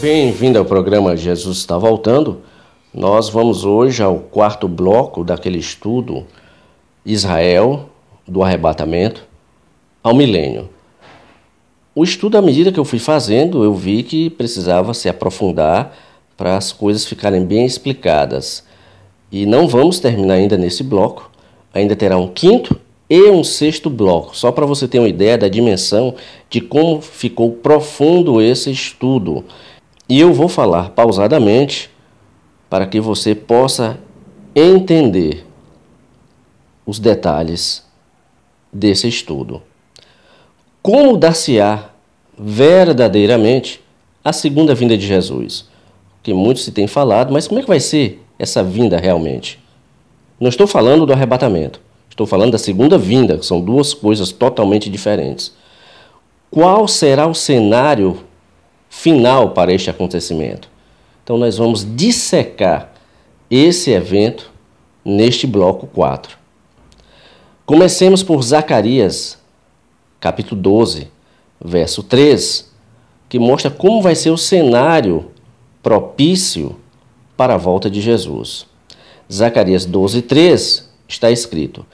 Bem-vindo ao programa Jesus está Voltando. Nós vamos hoje ao quarto bloco daquele estudo Israel, do arrebatamento ao milênio. O estudo, à medida que eu fui fazendo, eu vi que precisava se aprofundar para as coisas ficarem bem explicadas. E não vamos terminar ainda nesse bloco. Ainda terá um quinto e um sexto bloco, só para você ter uma ideia da dimensão de como ficou profundo esse estudo. E eu vou falar pausadamente para que você possa entender os detalhes desse estudo. Como dar-se-á verdadeiramente a segunda vinda de Jesus? Que muito se tem falado, mas como é que vai ser essa vinda realmente? Não estou falando do arrebatamento, estou falando da segunda vinda, que são duas coisas totalmente diferentes. Qual será o cenário final para este acontecimento? Então nós vamos dissecar esse evento neste bloco 4. Comecemos por Zacarias, capítulo 12, verso 3, que mostra como vai ser o cenário propício para a volta de Jesus. Zacarias 12, 3 está escrito: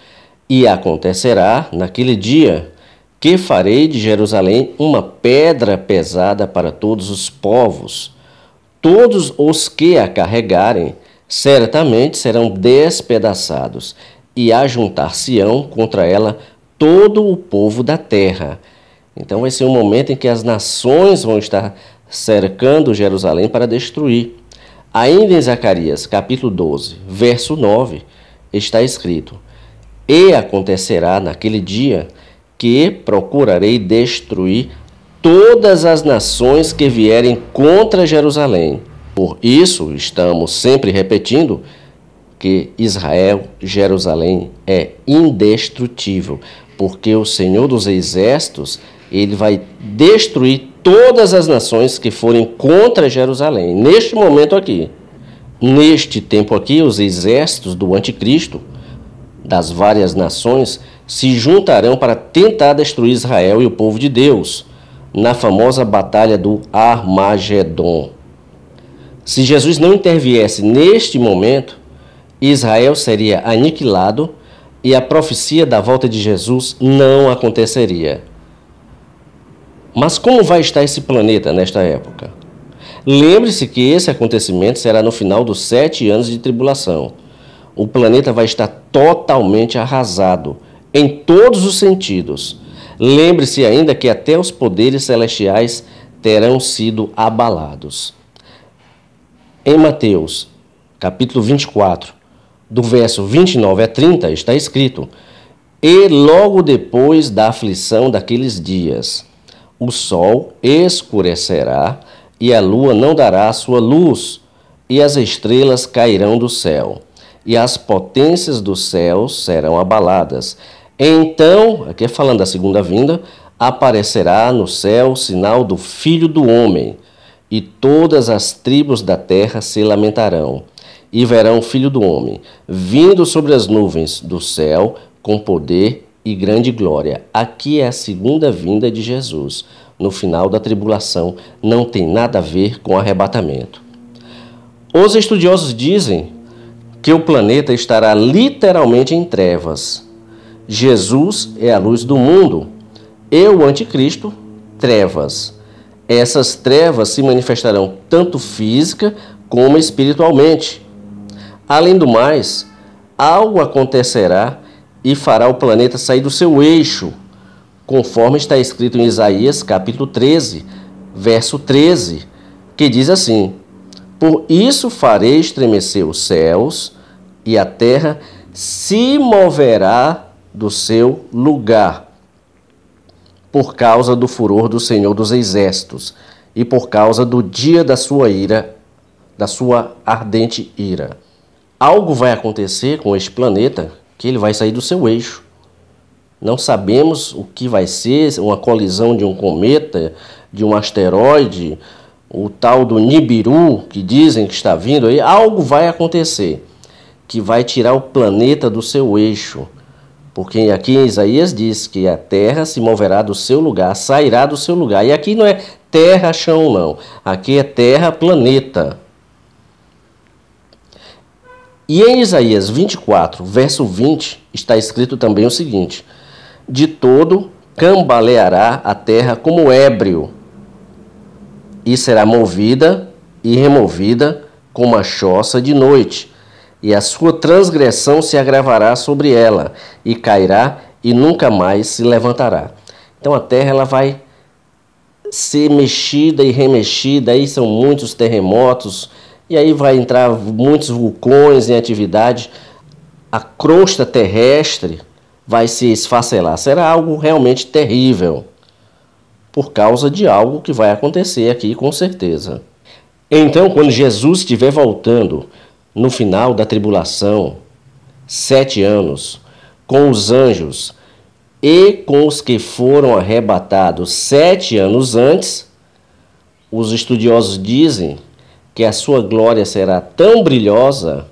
E acontecerá naquele dia que farei de Jerusalém uma pedra pesada para todos os povos. Todos os que a carregarem certamente serão despedaçados, e ajuntar-se-ão contra ela todo o povo da terra. Então vai ser um momento em que as nações vão estar cercando Jerusalém para destruir. Ainda em Zacarias, capítulo 12, verso 9, está escrito: E acontecerá naquele dia que procurarei destruir todas as nações que vierem contra Jerusalém. Por isso, estamos sempre repetindo que Israel, Jerusalém, é indestrutível, porque o Senhor dos Exércitos, ele vai destruir todas as nações que forem contra Jerusalém. Neste momento aqui, neste tempo aqui, os exércitos do anticristo, das várias nações, se juntarão para tentar destruir Israel e o povo de Deus, na famosa batalha do Armagedon. Se Jesus não interviesse neste momento, Israel seria aniquilado e a profecia da volta de Jesus não aconteceria. Mas como vai estar esse planeta nesta época? Lembre-se que esse acontecimento será no final dos 7 anos de tribulação. O planeta vai estar totalmente arrasado, em todos os sentidos. Lembre-se ainda que até os poderes celestiais terão sido abalados. Em Mateus, capítulo 24, do verso 29 a 30, está escrito: E logo depois da aflição daqueles dias, o sol escurecerá, e a lua não dará a sua luz, e as estrelas cairão do céu, e as potências dos céus serão abaladas. Então, aqui falando da segunda vinda, aparecerá no céu o sinal do Filho do Homem, e todas as tribos da terra se lamentarão, e verão o Filho do Homem, vindo sobre as nuvens do céu, com poder e grande glória. Aqui é a segunda vinda de Jesus, no final da tribulação, não tem nada a ver com arrebatamento. Os estudiosos dizem que o planeta estará literalmente em trevas. Jesus é a luz do mundo e o anticristo, trevas. Essas trevas se manifestarão tanto física como espiritualmente. Além do mais, algo acontecerá e fará o planeta sair do seu eixo, conforme está escrito em Isaías capítulo 13, verso 13, que diz assim: Por isso farei estremecer os céus, e a terra se moverá do seu lugar, por causa do furor do Senhor dos Exércitos, e por causa do dia da sua ira, da sua ardente ira. Algo vai acontecer com este planeta, que ele vai sair do seu eixo. Não sabemos o que vai ser, uma colisão de um cometa, de um asteroide, o tal do Nibiru, que dizem que está vindo aí. Algo vai acontecer, que vai tirar o planeta do seu eixo, Porque aqui em Isaías diz que a terra se moverá do seu lugar, sairá do seu lugar. E aqui não é terra, chão, não. Aqui é terra, planeta. E em Isaías 24, verso 20, está escrito também o seguinte: de todo cambaleará a terra como ébrio, e será movida e removida como a choça de noite, e a sua transgressão se agravará sobre ela, e cairá e nunca mais se levantará. Então a terra ela vai ser mexida e remexida, aí são muitos terremotos, e aí vai entrar muitos vulcões em atividade, a crosta terrestre vai se esfacelar. Será algo realmente terrível, por causa de algo que vai acontecer aqui com certeza. Então, quando Jesus estiver voltando no final da tribulação, 7 anos, com os anjos e com os que foram arrebatados 7 anos antes, os estudiosos dizem que a sua glória será tão brilhosa,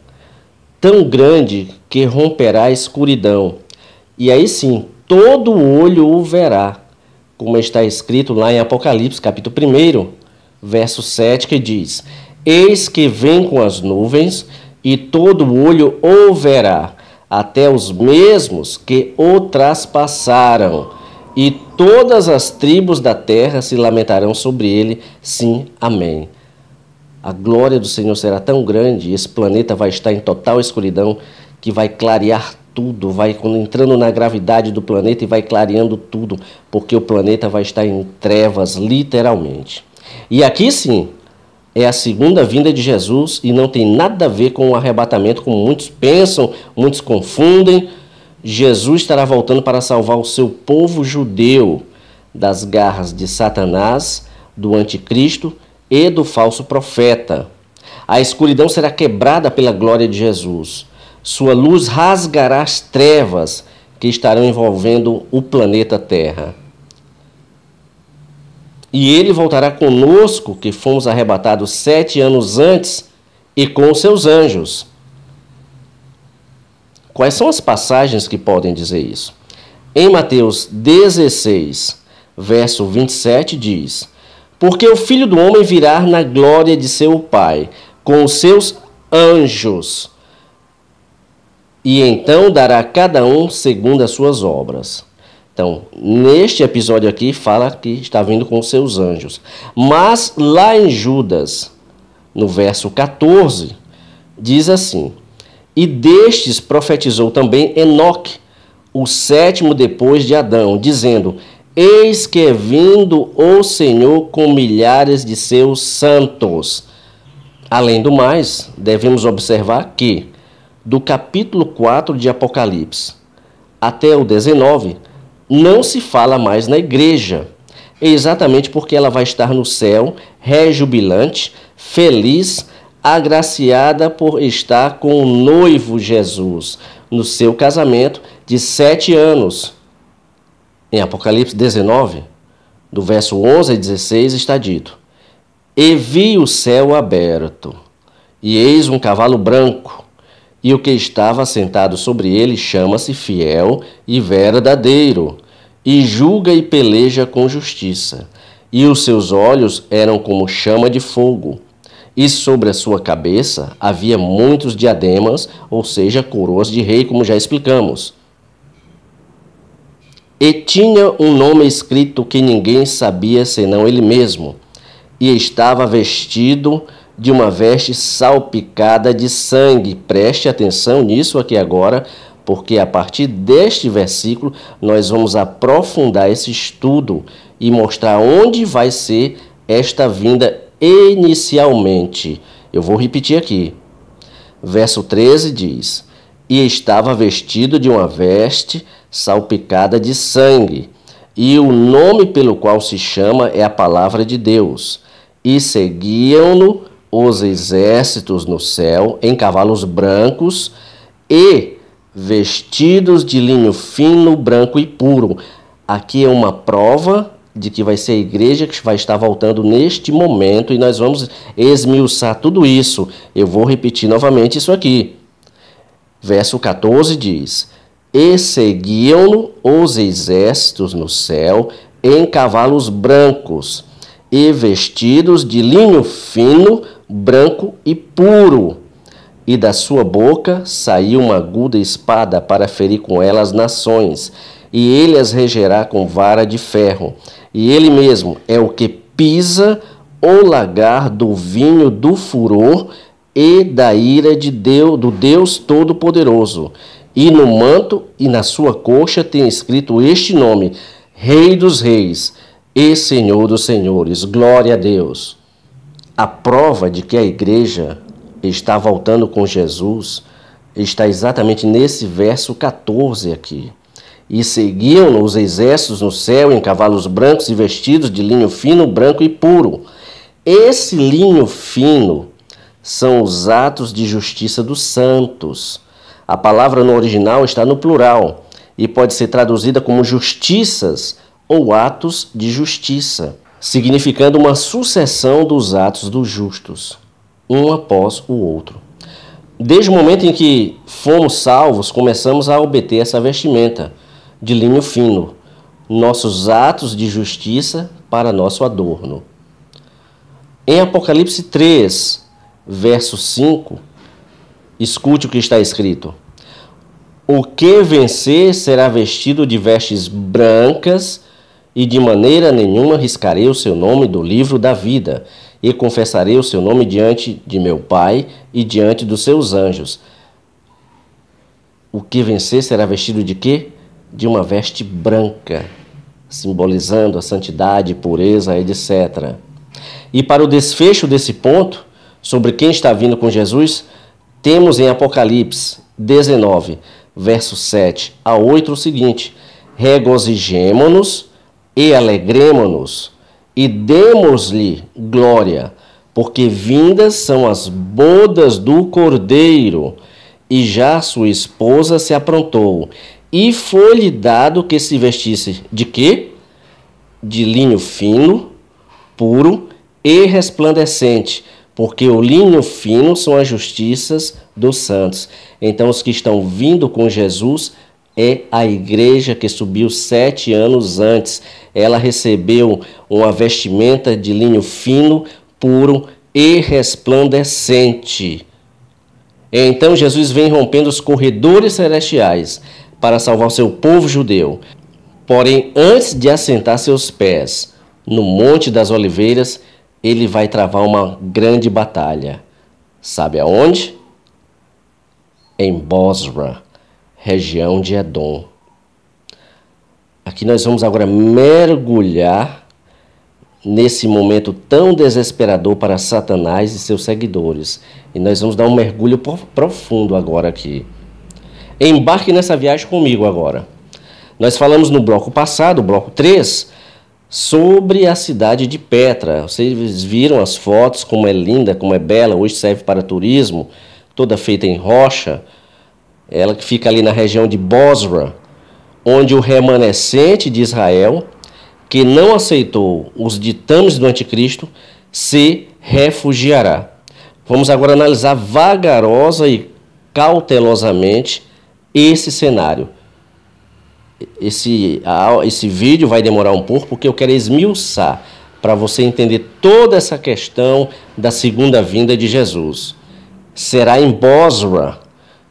tão grande, que romperá a escuridão. E aí sim, todo olho o verá, como está escrito lá em Apocalipse, capítulo 1, verso 7, que diz: eis que vem com as nuvens, e todo olho o verá, até os mesmos que o traspassaram, e todas as tribos da terra se lamentarão sobre ele. Sim, amém. A glória do Senhor será tão grande, esse planeta vai estar em total escuridão, que vai clarear tudo, vai entrando na gravidade do planeta e vai clareando tudo, porque o planeta vai estar em trevas, literalmente. E aqui sim, é a segunda vinda de Jesus e não tem nada a ver com o arrebatamento, como muitos pensam, muitos confundem. Jesus estará voltando para salvar o seu povo judeu das garras de Satanás, do anticristo e do falso profeta. A escuridão será quebrada pela glória de Jesus. Sua luz rasgará as trevas que estarão envolvendo o planeta Terra. E ele voltará conosco, que fomos arrebatados 7 anos antes, e com seus anjos. Quais são as passagens que podem dizer isso? Em Mateus 16, verso 27, diz: porque o Filho do Homem virá na glória de seu Pai, com os seus anjos, e então dará a cada um segundo as suas obras. Então, neste episódio aqui, fala que está vindo com os seus anjos. Mas lá em Judas, no verso 14, diz assim: e destes profetizou também Enoque, o 7º depois de Adão, dizendo: eis que é vindo o Senhor com milhares de seus santos. Além do mais, devemos observar que, do capítulo 4 de Apocalipse até o 19, não se fala mais na igreja, exatamente porque ela vai estar no céu, rejubilante, feliz, agraciada por estar com o noivo Jesus, no seu casamento de 7 anos. Em Apocalipse 19, do verso 11 a 16, está dito: e vi o céu aberto, e eis um cavalo branco, e o que estava sentado sobre ele chama-se Fiel e Verdadeiro, e julga e peleja com justiça. E os seus olhos eram como chama de fogo, e sobre a sua cabeça havia muitos diademas, ou seja, coroas de rei, como já explicamos. E tinha um nome escrito que ninguém sabia senão ele mesmo, e estava vestido de uma veste salpicada de sangue. Preste atenção nisso aqui agora, porque a partir deste versículo nós vamos aprofundar esse estudo e mostrar onde vai ser esta vinda inicialmente. Eu vou repetir aqui. Verso 13 diz: e estava vestido de uma veste salpicada de sangue, e o nome pelo qual se chama é a Palavra de Deus. E seguiam-no os exércitos no céu em cavalos brancos e vestidos de linho fino, branco e puro. Aqui é uma prova de que vai ser a igreja que vai estar voltando neste momento, e nós vamos esmiuçar tudo isso. Eu vou repetir novamente isso aqui. Verso 14 diz: E seguiam-no os exércitos no céu em cavalos brancos e vestidos de linho fino, branco e puro. E da sua boca saiu uma aguda espada para ferir com ela as nações, e ele as regerá com vara de ferro. E ele mesmo é o que pisa o lagar do vinho do furor e da ira de Deus, do Deus Todo-Poderoso. E no manto e na sua coxa tem escrito este nome: Rei dos Reis e Senhor dos Senhores. Glória a Deus. A prova de que a igreja está voltando com Jesus está exatamente nesse verso 14 aqui. E seguiam os exércitos no céu em cavalos brancos e vestidos de linho fino, branco e puro. Esse linho fino são os atos de justiça dos santos. A palavra no original está no plural e pode ser traduzida como justiças ou atos de justiça, significando uma sucessão dos atos dos justos, um após o outro. Desde o momento em que fomos salvos, começamos a obter essa vestimenta de linho fino, nossos atos de justiça para nosso adorno. Em Apocalipse 3, verso 5, escute o que está escrito: o que vencer será vestido de vestes brancas, e de maneira nenhuma riscarei o seu nome do livro da vida, e confessarei o seu nome diante de meu Pai e diante dos seus anjos. O que vencer será vestido de quê? De uma veste branca, simbolizando a santidade, pureza, etc. E para o desfecho desse ponto, sobre quem está vindo com Jesus, temos em Apocalipse 19, versos 7 a 8 o seguinte: regozijemo-nos e alegremo-nos e demos-lhe glória, porque vindas são as bodas do Cordeiro, e já sua esposa se aprontou, e foi-lhe dado que se vestisse de quê? De linho fino, puro e resplandecente, porque o linho fino são as justiças dos santos. Então, os que estão vindo com Jesus é a igreja que subiu 7 anos antes. Ela recebeu uma vestimenta de linho fino, puro e resplandecente. Então, Jesus vem rompendo os corredores celestiais para salvar o seu povo judeu. Porém, antes de assentar seus pés no Monte das Oliveiras, ele vai travar uma grande batalha. Sabe aonde? Em Bosra, região de Edom. Aqui nós vamos agora mergulhar nesse momento tão desesperador para Satanás e seus seguidores. E nós vamos dar um mergulho profundo agora aqui. Embarque nessa viagem comigo agora. Nós falamos no bloco passado, bloco 3, sobre a cidade de Petra. Vocês viram as fotos, como é linda, como é bela. Hoje serve para turismo, toda feita em rocha. Ela que fica ali na região de Bosra, onde o remanescente de Israel, que não aceitou os ditames do anticristo, se refugiará. Vamos agora analisar vagarosa e cautelosamente esse cenário. Esse vídeo vai demorar um pouco, porque eu quero esmiuçar para você entender toda essa questão da segunda vinda de Jesus. Será em Bosra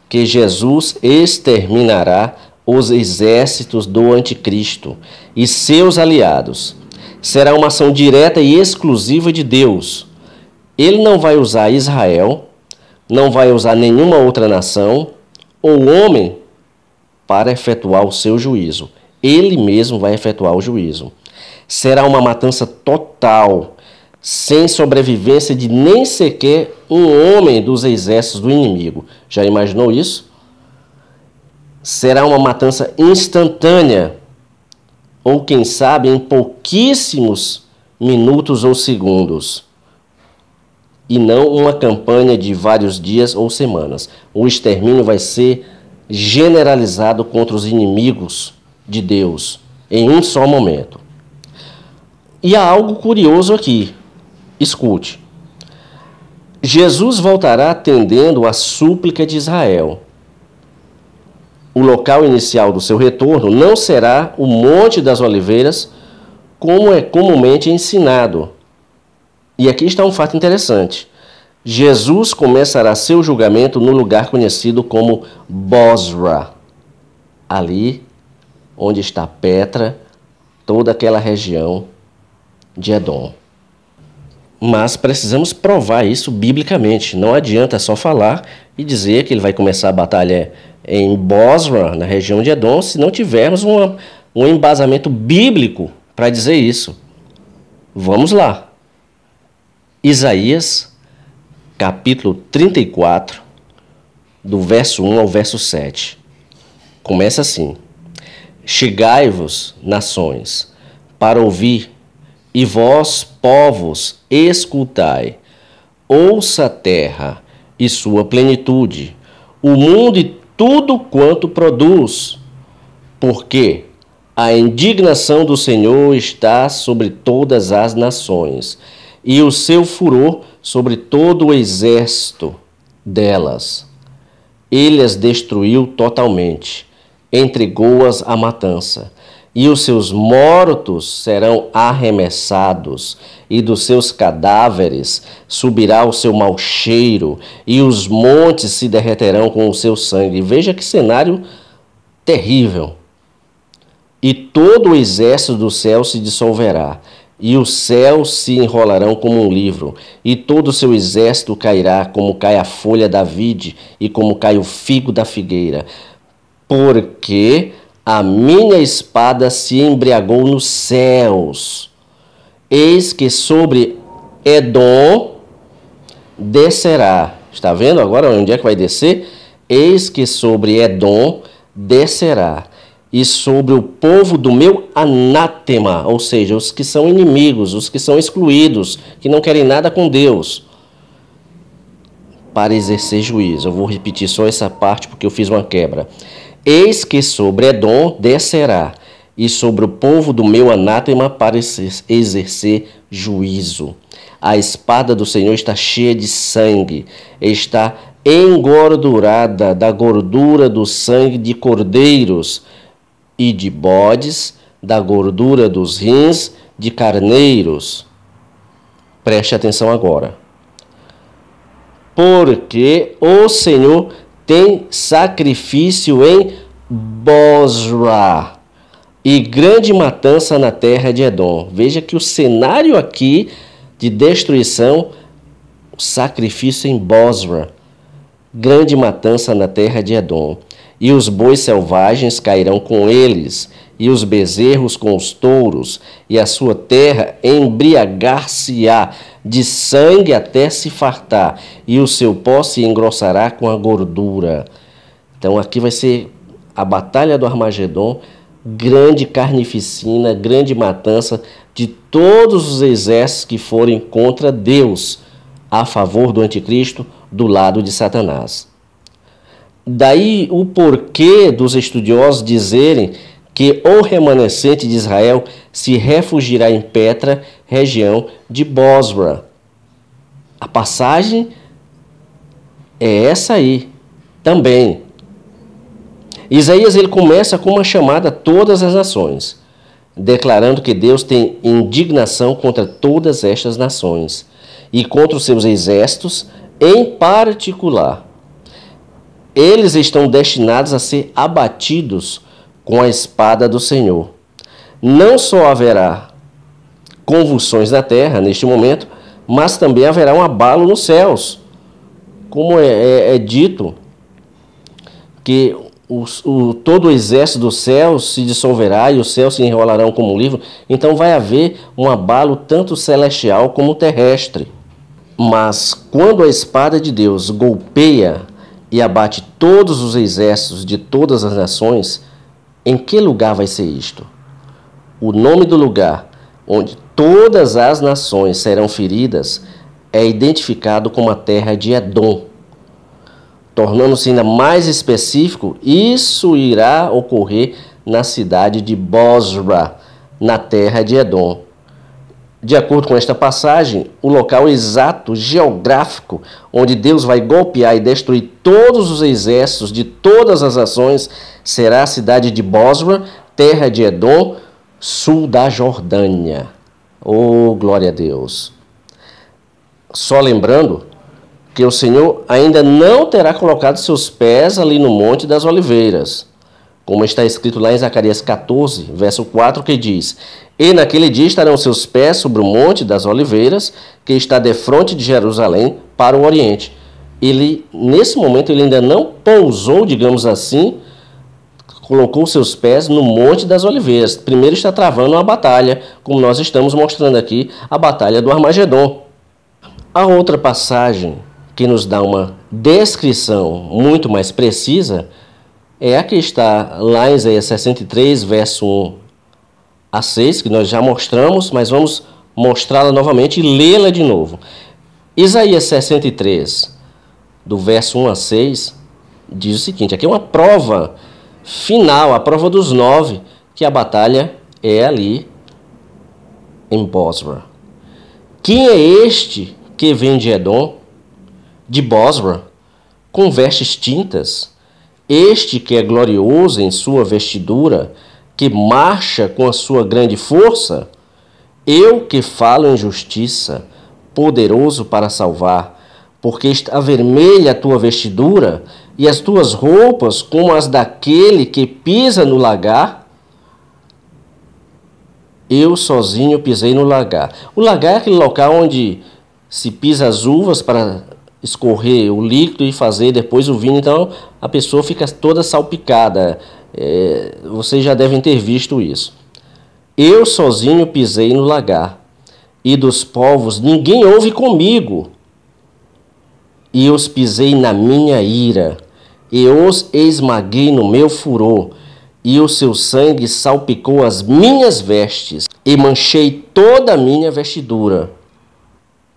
que Jesus exterminará os exércitos do anticristo e seus aliados. Será uma ação direta e exclusiva de Deus. Ele não vai usar Israel, não vai usar nenhuma outra nação ou homem para efetuar o seu juízo. Ele mesmo vai efetuar o juízo. Será uma matança total, sem sobrevivência de nem sequer um homem dos exércitos do inimigo. Já imaginou isso? Será uma matança instantânea, ou quem sabe em pouquíssimos minutos ou segundos, e não uma campanha de vários dias ou semanas. O extermínio vai ser generalizado contra os inimigos de Deus em um só momento. E há algo curioso aqui. Escute. Jesus voltará atendendo a súplica de Israel. o local inicial do seu retorno não será o Monte das Oliveiras, como é comumente ensinado. E aqui está um fato interessante. Jesus começará seu julgamento no lugar conhecido como Bosra, ali onde está Petra, toda aquela região de Edom. Mas precisamos provar isso biblicamente. Não adianta só falar e dizer que ele vai começar a batalha em Bosra, na região de Edom, se não tivermos um embasamento bíblico para dizer isso. Vamos lá. Isaías, capítulo 34, do verso 1 ao verso 7. Começa assim: Chegai-vos, nações, para ouvir, e vós, povos, escutai. Ouça a terra e sua plenitude, o mundo e tudo quanto produz, porque a indignação do Senhor está sobre todas as nações, e o seu furor sobre todo o exército delas. Ele as destruiu totalmente, entregou-as à matança, e os seus mortos serão arremessados, e dos seus cadáveres subirá o seu mau cheiro, e os montes se derreterão com o seu sangue. Veja que cenário terrível. E todo o exército do céu se dissolverá, e os céus se enrolarão como um livro, e todo o seu exército cairá, como cai a folha da vide, e como cai o figo da figueira. Porque a minha espada se embriagou nos céus. Eis que sobre Edom descerá. Está vendo agora onde é que vai descer? Eis que sobre Edom descerá. E sobre o povo do meu anátema, ou seja, os que são inimigos, os que são excluídos, que não querem nada com Deus, para exercer juízo. Eu vou repetir só essa parte porque eu fiz uma quebra. Eis que sobre Edom descerá, e sobre o povo do meu anátema para exercer juízo. A espada do Senhor está cheia de sangue, está engordurada da gordura do sangue de cordeiros e de bodes, da gordura dos rins de carneiros. Preste atenção agora. Porque o Senhor tem sacrifício em Bosra e grande matança na terra de Edom. Veja que o cenário aqui de destruição, sacrifício em Bosra, grande matança na terra de Edom. E os bois selvagens cairão com eles, e os bezerros com os touros, e a sua terra embriagar-se-á de sangue até se fartar, e o seu pó se engrossará com a gordura. Então aqui vai ser a batalha do Armagedon, grande carnificina, grande matança de todos os exércitos que forem contra Deus, a favor do anticristo, do lado de Satanás. Daí o porquê dos estudiosos dizerem que o remanescente de Israel se refugiará em Petra, região de Bosra. A passagem é essa aí também. Isaías ele começa com uma chamada a todas as nações, declarando que Deus tem indignação contra todas estas nações e contra os seus exércitos em particular. Eles estão destinados a ser abatidos com a espada do Senhor. Não só haverá convulsões na terra neste momento, mas também haverá um abalo nos céus. Como é dito que todo o exército dos céus se dissolverá e os céus se enrolarão como um livro, então vai haver um abalo tanto celestial como terrestre. Mas quando a espada de Deus golpeia e abate todos os exércitos de todas as nações, em que lugar vai ser isto? O nome do lugar onde todas as nações serão feridas é identificado como a terra de Edom. Tornando-se ainda mais específico, isso irá ocorrer na cidade de Bosra, na terra de Edom. De acordo com esta passagem, o local exato geográfico onde Deus vai golpear e destruir todos os exércitos de todas as nações será a cidade de Bósra, terra de Edom, sul da Jordânia. Oh, glória a Deus! Só lembrando que o Senhor ainda não terá colocado seus pés ali no Monte das Oliveiras, como está escrito lá em Zacarias 14, verso 4, que diz: E naquele dia estarão seus pés sobre o Monte das Oliveiras, que está defronte de Jerusalém, para o Oriente. Nesse momento, ele ainda não pousou, digamos assim, colocou seus pés no Monte das Oliveiras. Primeiro está travando uma batalha, como nós estamos mostrando aqui, a batalha do Armagedon. A outra passagem que nos dá uma descrição muito mais precisa é a que está lá em Isaías 63, verso 1 a 6, que nós já mostramos, mas vamos mostrá-la novamente e lê-la de novo. Isaías 63, do verso 1 a 6, diz o seguinte: aqui é uma prova final, a prova dos 9, que a batalha é ali em Bósra. Quem é este que vem de Edom, de Bósra, com vestes tintas? Este que é glorioso em sua vestidura, que marcha com a sua grande força? Eu que falo em justiça, poderoso para salvar, porque está vermelha a tua vestidura e as tuas roupas como as daquele que pisa no lagar. Eu sozinho pisei no lagar. O lagar é aquele local onde se pisa as uvas para escorrer o líquido e fazer depois o vinho. Então a pessoa fica toda salpicada. Vocês já devem ter visto isso. Eu sozinho pisei no lagar, e dos povos ninguém houve comigo. E os pisei na minha ira, e os esmaguei no meu furor, e o seu sangue salpicou as minhas vestes, e manchei toda a minha vestidura,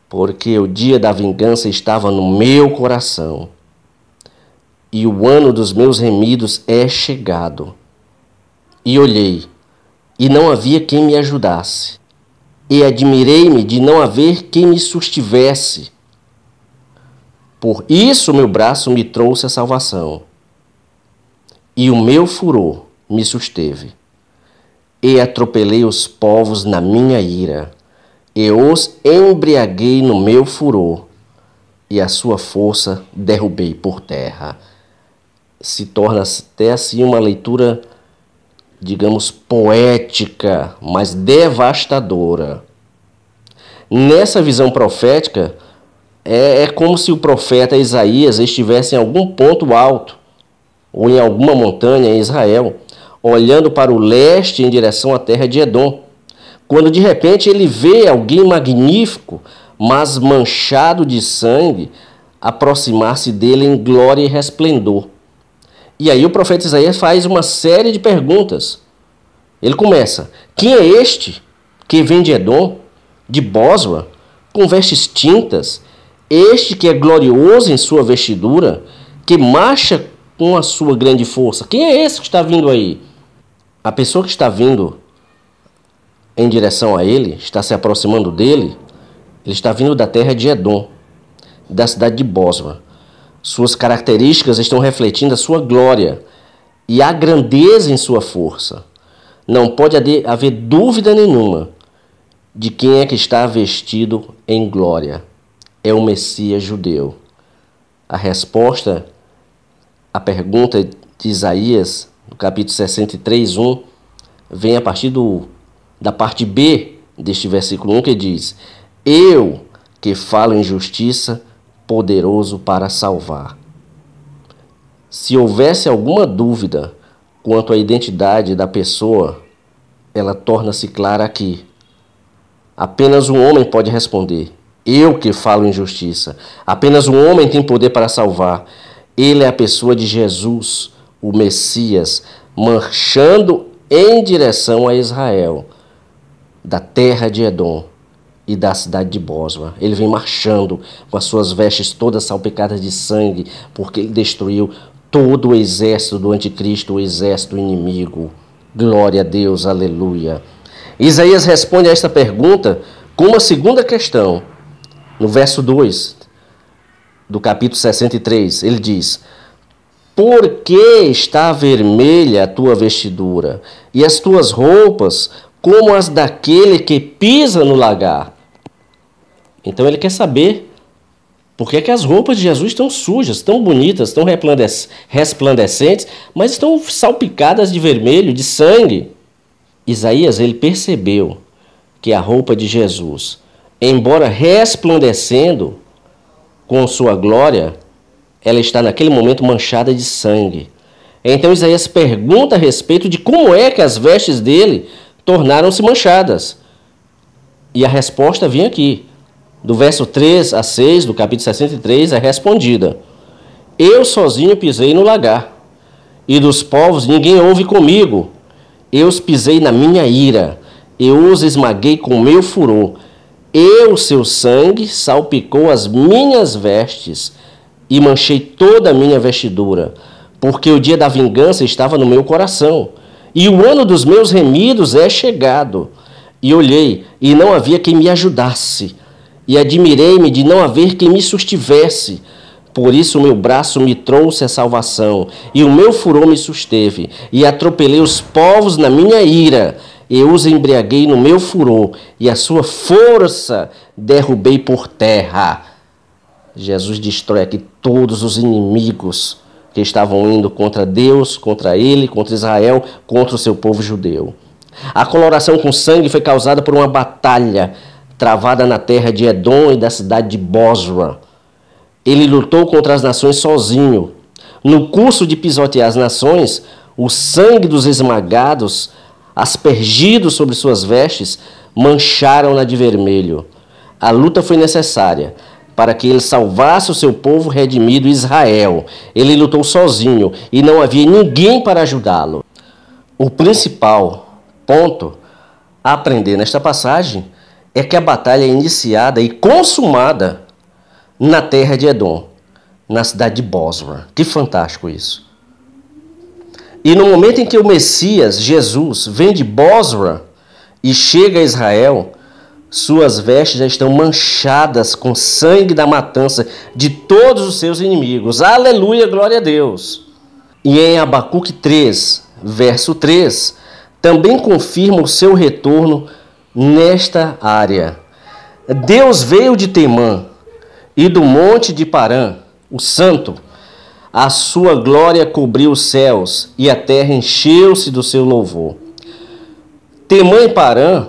porque o dia da vingança estava no meu coração, e o ano dos meus remidos é chegado. E olhei, e não havia quem me ajudasse, e admirei-me de não haver quem me sustivesse. Por isso meu braço me trouxe a salvação, e o meu furor me susteve. E atropelei os povos na minha ira, e os embriaguei no meu furor, e a sua força derrubei por terra. Se torna até assim uma leitura, digamos, poética, mas devastadora. Nessa visão profética, é como se o profeta Isaías estivesse em algum ponto alto, ou em alguma montanha em Israel, olhando para o leste em direção à terra de Edom, quando de repente ele vê alguém magnífico, mas manchado de sangue, aproximar-se dele em glória e resplendor. E aí o profeta Isaías faz uma série de perguntas. Ele começa: quem é este que vem de Edom, de Bósra, com vestes tintas, este que é glorioso em sua vestidura, que marcha com a sua grande força? Quem é esse que está vindo aí? A pessoa que está vindo em direção a ele, está se aproximando dele, ele está vindo da terra de Edom, da cidade de Bósra. Suas características estão refletindo a sua glória e a grandeza em sua força. Não pode haver dúvida nenhuma de quem é que está vestido em glória. É o Messias judeu. A resposta à pergunta de Isaías, no capítulo 63, 1, vem a partir da parte B deste versículo 1, que diz: Eu que falo em justiça, poderoso para salvar. Se houvesse alguma dúvida quanto à identidade da pessoa, ela torna-se clara aqui. Apenas um homem pode responder: eu que falo em justiça. Apenas um homem tem poder para salvar. Ele é a pessoa de Jesus, o Messias, marchando em direção a Israel, da terra de Edom e da cidade de Bósra. Ele vem marchando com as suas vestes todas salpicadas de sangue, porque ele destruiu todo o exército do anticristo, o exército inimigo. Glória a Deus, aleluia. Isaías responde a esta pergunta Com uma segunda questão, no verso 2 do capítulo 63, ele diz: por que está vermelha a tua vestidura, e as tuas roupas como as daquele que pisa no lagar? Então ele quer saber por que as roupas de Jesus estão sujas, tão bonitas, tão resplandecentes, mas estão salpicadas de vermelho, de sangue. Isaías, ele percebeu que a roupa de Jesus, embora resplandecendo com sua glória, ela está naquele momento manchada de sangue. Então Isaías pergunta a respeito de como é que as vestes dele tornaram-se manchadas. E a resposta vem aqui. Do verso 3 a 6 do capítulo 63 é respondida: eu sozinho pisei no lagar, e dos povos ninguém houve comigo. Eu os pisei na minha ira, eu os esmaguei com o meu furor. Seu sangue salpicou as minhas vestes e manchei toda a minha vestidura, porque o dia da vingança estava no meu coração, e o ano dos meus remidos é chegado. E olhei, e não havia quem me ajudasse, e admirei-me de não haver quem me sustivesse. Por isso o meu braço me trouxe a salvação, e o meu furor me susteve, e atropelei os povos na minha ira. Eu os embriaguei no meu furor, e a sua força derrubei por terra. Jesus destrói aqui todos os inimigos que estavam indo contra Deus, contra ele, contra Israel, contra o seu povo judeu. A coloração com sangue foi causada por uma batalha travada na terra de Edom e da cidade de Bosra. Ele lutou contra as nações sozinho. No curso de pisotear as nações, o sangue dos esmagados, aspergidos sobre suas vestes, mancharam-na de vermelho. A luta foi necessária para que ele salvasse o seu povo redimido Israel. Ele lutou sozinho e não havia ninguém para ajudá-lo. O principal ponto a aprender nesta passagem é que a batalha é iniciada e consumada na terra de Edom, na cidade de Bosra. Que fantástico isso! E no momento em que o Messias, Jesus, vem de Bosra e chega a Israel, suas vestes já estão manchadas com sangue da matança de todos os seus inimigos. Aleluia, glória a Deus! E em Abacuque 3, verso 3, também confirma o seu retorno nesta área. Deus veio de Temã e do monte de Parã, o santo. A sua glória cobriu os céus e a terra encheu-se do seu louvor. Temã e Parã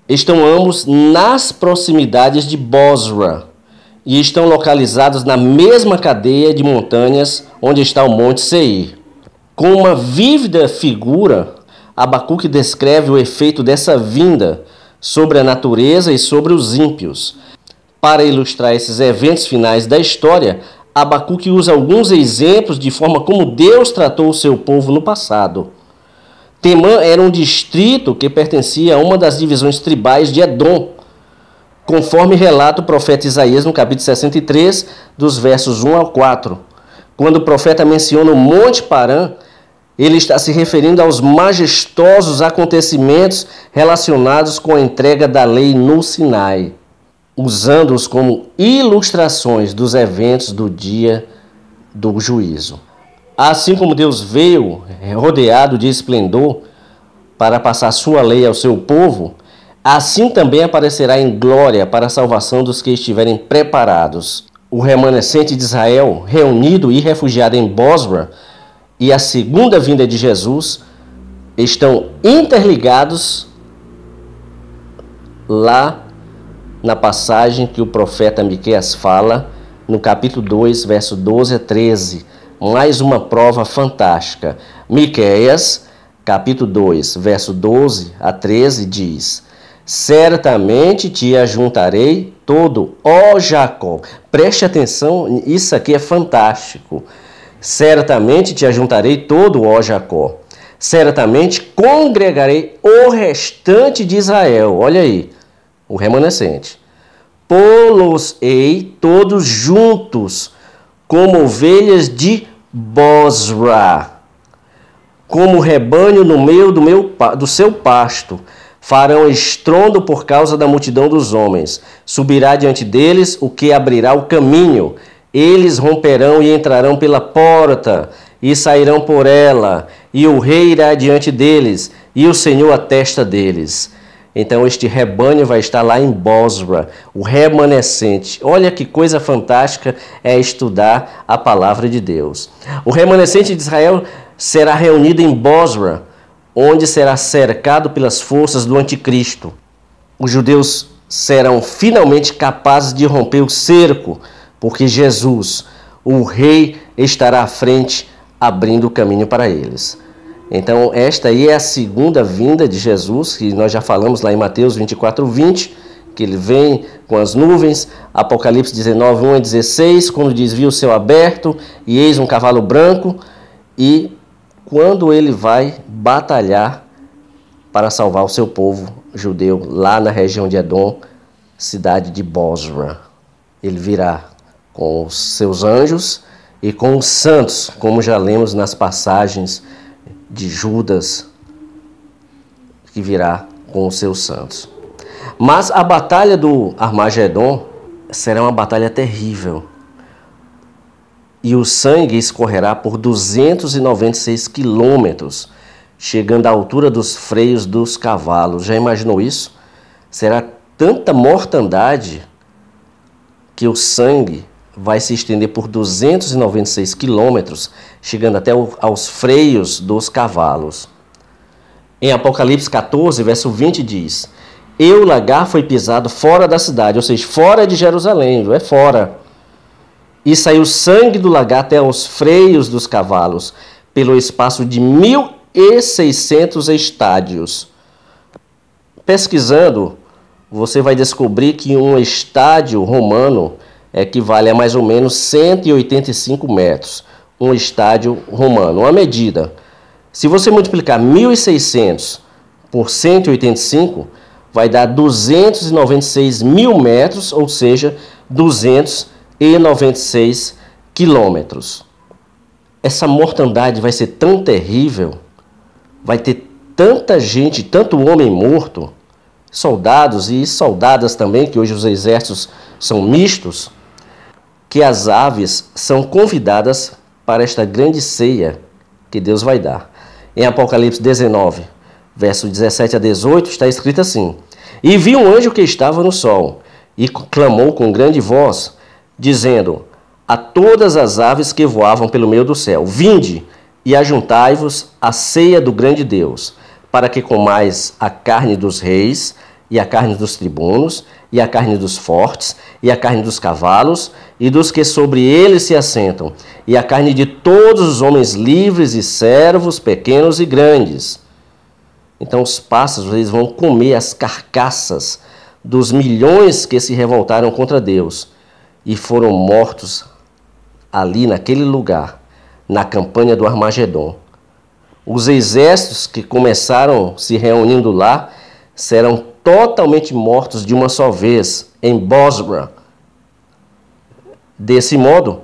estão ambos nas proximidades de Bosra e estão localizados na mesma cadeia de montanhas onde está o Monte Seir. Com uma vívida figura, Abacuque descreve o efeito dessa vinda sobre a natureza e sobre os ímpios. Para ilustrar esses eventos finais da história, Abacuque usa alguns exemplos de forma como Deus tratou o seu povo no passado. Temã era um distrito que pertencia a uma das divisões tribais de Edom, conforme relata o profeta Isaías no capítulo 63, dos versos 1 ao 4. Quando o profeta menciona o Monte Parã, ele está se referindo aos majestosos acontecimentos relacionados com a entrega da lei no Sinai, usando-os como ilustrações dos eventos do dia do juízo. Assim como Deus veio rodeado de esplendor para passar sua lei ao seu povo, assim também aparecerá em glória para a salvação dos que estiverem preparados. O remanescente de Israel, reunido e refugiado em Bosra, e a segunda vinda de Jesus estão interligados lá na passagem que o profeta Miqueias fala, no capítulo 2, verso 12 a 13. Mais uma prova fantástica. Miqueias, capítulo 2, verso 12 a 13, diz: certamente te ajuntarei todo, ó Jacó. Preste atenção, isso aqui é fantástico. Certamente te ajuntarei todo, ó Jacó. Certamente congregarei o restante de Israel. Olha aí, o remanescente. Pô-los-ei todos juntos, como ovelhas de Bosra, como rebanho no meio do seu pasto. farão estrondo por causa da multidão dos homens. Subirá diante deles o que abrirá o caminho. Eles romperão e entrarão pela porta e sairão por ela, e o rei irá diante deles, e o Senhor à testa deles. Então este rebanho vai estar lá em Bosra, o remanescente. Olha que coisa fantástica é estudar a palavra de Deus. O remanescente de Israel será reunido em Bosra, onde será cercado pelas forças do anticristo. Os judeus serão finalmente capazes de romper o cerco, porque Jesus, o rei, estará à frente, abrindo o caminho para eles. Então, esta aí é a segunda vinda de Jesus, que nós já falamos lá em Mateus 24:20, que ele vem com as nuvens. Apocalipse 19:1-16, quando diz: vi o céu aberto e eis um cavalo branco, e quando ele vai batalhar para salvar o seu povo judeu lá na região de Edom, cidade de Bosra. Ele virá com os seus anjos e com os santos, como já lemos nas passagens de Judas, que virá com os seus santos. Mas a batalha do Armagedon será uma batalha terrível. E o sangue escorrerá por 296 quilômetros, chegando à altura dos freios dos cavalos. Já imaginou isso? Será tanta mortandade que o sangue vai se estender por 296 quilômetros, chegando até aos freios dos cavalos. Em Apocalipse 14, verso 20 diz: e o lagar foi pisado fora da cidade, ou seja, fora de Jerusalém, é fora. E saiu sangue do lagar até aos freios dos cavalos, pelo espaço de 1.600 estádios. Pesquisando, você vai descobrir que um estádio romano equivale a mais ou menos 185 metros. Um estádio romano, uma medida. Se você multiplicar 1.600 por 185, vai dar 296 mil metros, ou seja, 296 quilômetros. Essa mortandade vai ser tão terrível, vai ter tanta gente, tanto homem morto, soldados e soldadas também, que hoje os exércitos são mistos, que as aves são convidadas para esta grande ceia que Deus vai dar. Em Apocalipse 19, verso 17-18, está escrito assim: e vi um anjo que estava no sol, e clamou com grande voz, dizendo a todas as aves que voavam pelo meio do céu: vinde e ajuntai-vos à ceia do grande Deus, para que comais a carne dos reis, e a carne dos tribunos, e a carne dos fortes, e a carne dos cavalos, e dos que sobre eles se assentam, e a carne de todos os homens livres e servos, pequenos e grandes. Então os pássaros, eles vão comer as carcaças dos milhões que se revoltaram contra Deus e foram mortos ali naquele lugar, na campanha do Armagedon. Os exércitos que começaram se reunindo lá serão totalmente mortos de uma só vez, em Bosra. Desse modo,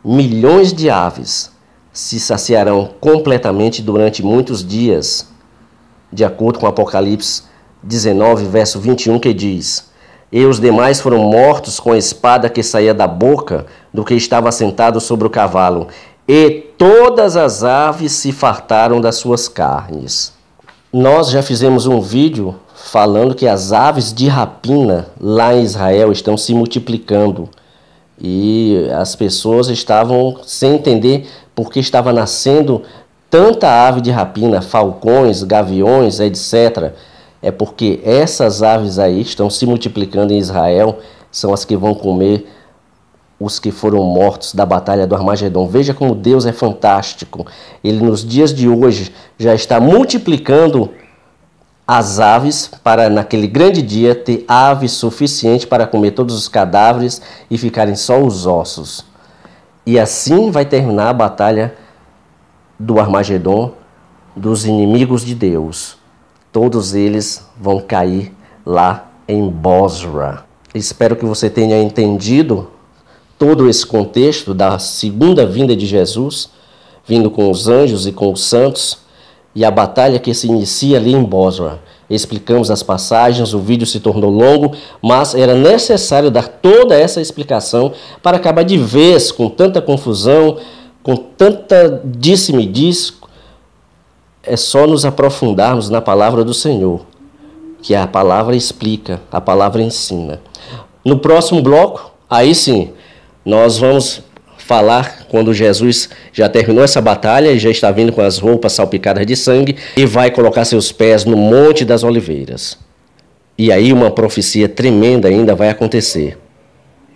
milhões de aves se saciarão completamente durante muitos dias, de acordo com Apocalipse 19, verso 21, que diz: e os demais foram mortos com a espada que saía da boca do que estava sentado sobre o cavalo, e todas as aves se fartaram das suas carnes. Nós já fizemos um vídeo falando que as aves de rapina lá em Israel estão se multiplicando. E as pessoas estavam sem entender por que estava nascendo tanta ave de rapina, falcões, gaviões, etc. É porque essas aves aí estão se multiplicando em Israel, são as que vão comer os que foram mortos da batalha do Armagedon. Veja como Deus é fantástico. Ele nos dias de hoje já está multiplicando as aves para naquele grande dia ter aves suficiente para comer todos os cadáveres e ficarem só os ossos. E assim vai terminar a batalha do Armagedon, dos inimigos de Deus. Todos eles vão cair lá em Bosra. Espero que você tenha entendido todo esse contexto da segunda vinda de Jesus, vindo com os anjos e com os santos, e a batalha que se inicia ali em Bosra. Explicamos as passagens, o vídeo se tornou longo, mas era necessário dar toda essa explicação para acabar de vez com tanta confusão, com tanta disse-me-diz. É só nos aprofundarmos na palavra do Senhor, que a palavra explica, a palavra ensina. No próximo bloco, aí sim, nós vamos falar quando Jesus já terminou essa batalha e já está vindo com as roupas salpicadas de sangue e vai colocar seus pés no Monte das Oliveiras. E aí uma profecia tremenda ainda vai acontecer.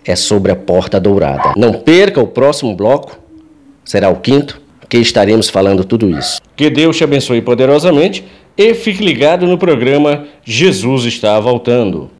É sobre a Porta Dourada. Não perca o próximo bloco, será o quinto, que estaremos falando tudo isso. Que Deus te abençoe poderosamente e fique ligado no programa Jesus está voltando.